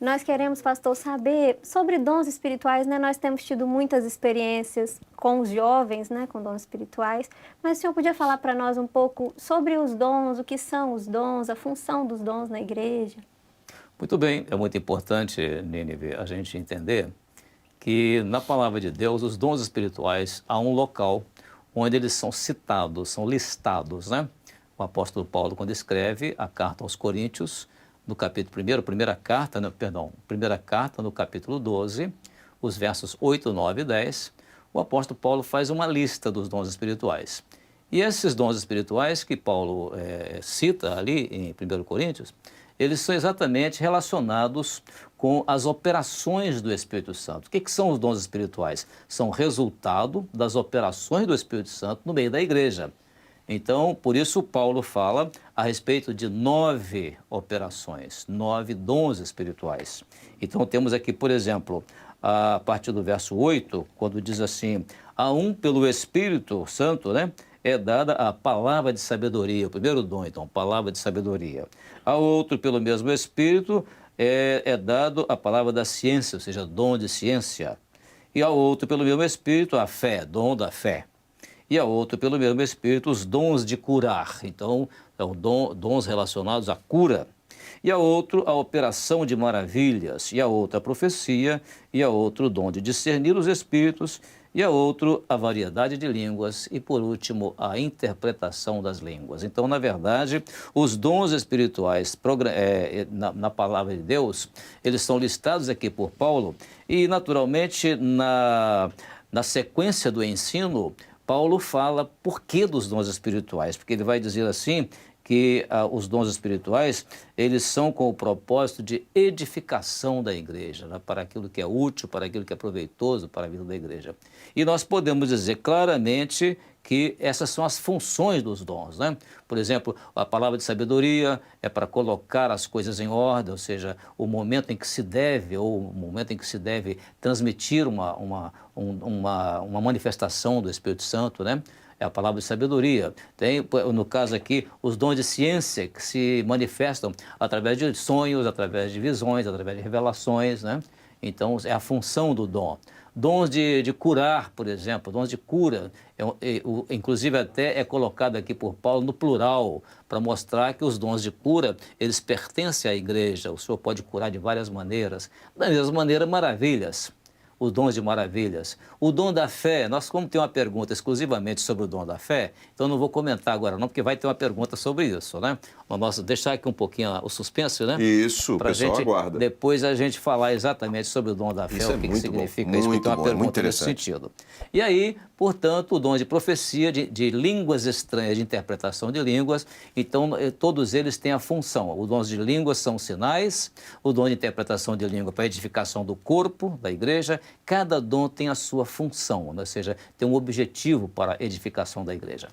Nós queremos, pastor, saber sobre dons espirituais, né? Nós temos tido muitas experiências com os jovens, né, com dons espirituais, mas o senhor podia falar para nós um pouco sobre os dons, o que são os dons, a função dos dons na igreja? Muito bem, é muito importante, Nínive, a gente entender que na palavra de Deus, os dons espirituais, há um local onde eles são citados, são listados, né? O apóstolo Paulo, quando escreve a carta aos Coríntios, no capítulo 1, primeira carta no capítulo 12, os versos 8, 9 e 10, o apóstolo Paulo faz uma lista dos dons espirituais. E esses dons espirituais que Paulo cita ali em 1 Coríntios, eles são exatamente relacionados com as operações do Espírito Santo. O que são os dons espirituais? São resultado das operações do Espírito Santo no meio da igreja. Então, por isso Paulo fala a respeito de 9 operações, 9 dons espirituais. Então temos aqui, por exemplo, a partir do verso 8, quando diz assim, a um pelo Espírito Santo, né, é dada a palavra de sabedoria, o primeiro dom, então, palavra de sabedoria. A outro pelo mesmo Espírito é dado a palavra da ciência, ou seja, dom de ciência. E ao outro pelo mesmo Espírito a fé, dom da fé. E a outro, pelo mesmo Espírito, os dons de curar. Então, são dons relacionados à cura. E a outro, a operação de maravilhas. E a outra, a profecia. E a outro, o dom de discernir os espíritos. E a outro, a variedade de línguas. E, por último, a interpretação das línguas. Então, na verdade, os dons espirituais na palavra de Deus, eles são listados aqui por Paulo. E, naturalmente, na sequência do ensino, Paulo fala por que dos dons espirituais, porque ele vai dizer assim que os dons espirituais, eles são com o propósito de edificação da igreja, né, para aquilo que é útil, para aquilo que é proveitoso para a vida da igreja. E nós podemos dizer claramente que essas são as funções dos dons, né? Por exemplo, a palavra de sabedoria é para colocar as coisas em ordem, ou seja, o momento em que se deve, ou o momento em que se deve transmitir uma manifestação do Espírito Santo, né? É a palavra de sabedoria. Tem, no caso aqui, os dons de ciência que se manifestam através de sonhos, através de visões, através de revelações, né? Então, é a função do dom. Dons de curar, por exemplo, dons de cura, inclusive até é colocado aqui por Paulo no plural, para mostrar que os dons de cura, eles pertencem à igreja. O Senhor pode curar de várias maneiras. Da mesma maneira, maravilhas. Os dons de maravilhas. O dom da fé, nós como tem uma pergunta exclusivamente sobre o dom da fé, então não vou comentar agora não, porque vai ter uma pergunta sobre isso, né? Vamos deixar aqui um pouquinho o suspense, né? Isso, o pessoal aguarda. Depois a gente falar exatamente sobre o dom da fé, o que significa isso, porque tem uma pergunta nesse sentido. E aí, portanto, o dom de profecia, de línguas estranhas, de interpretação de línguas, então todos eles têm a função. Os dons de línguas são sinais, o dom de interpretação de língua para a edificação do corpo, da igreja. Cada dom tem a sua função, ou seja, tem um objetivo para a edificação da igreja.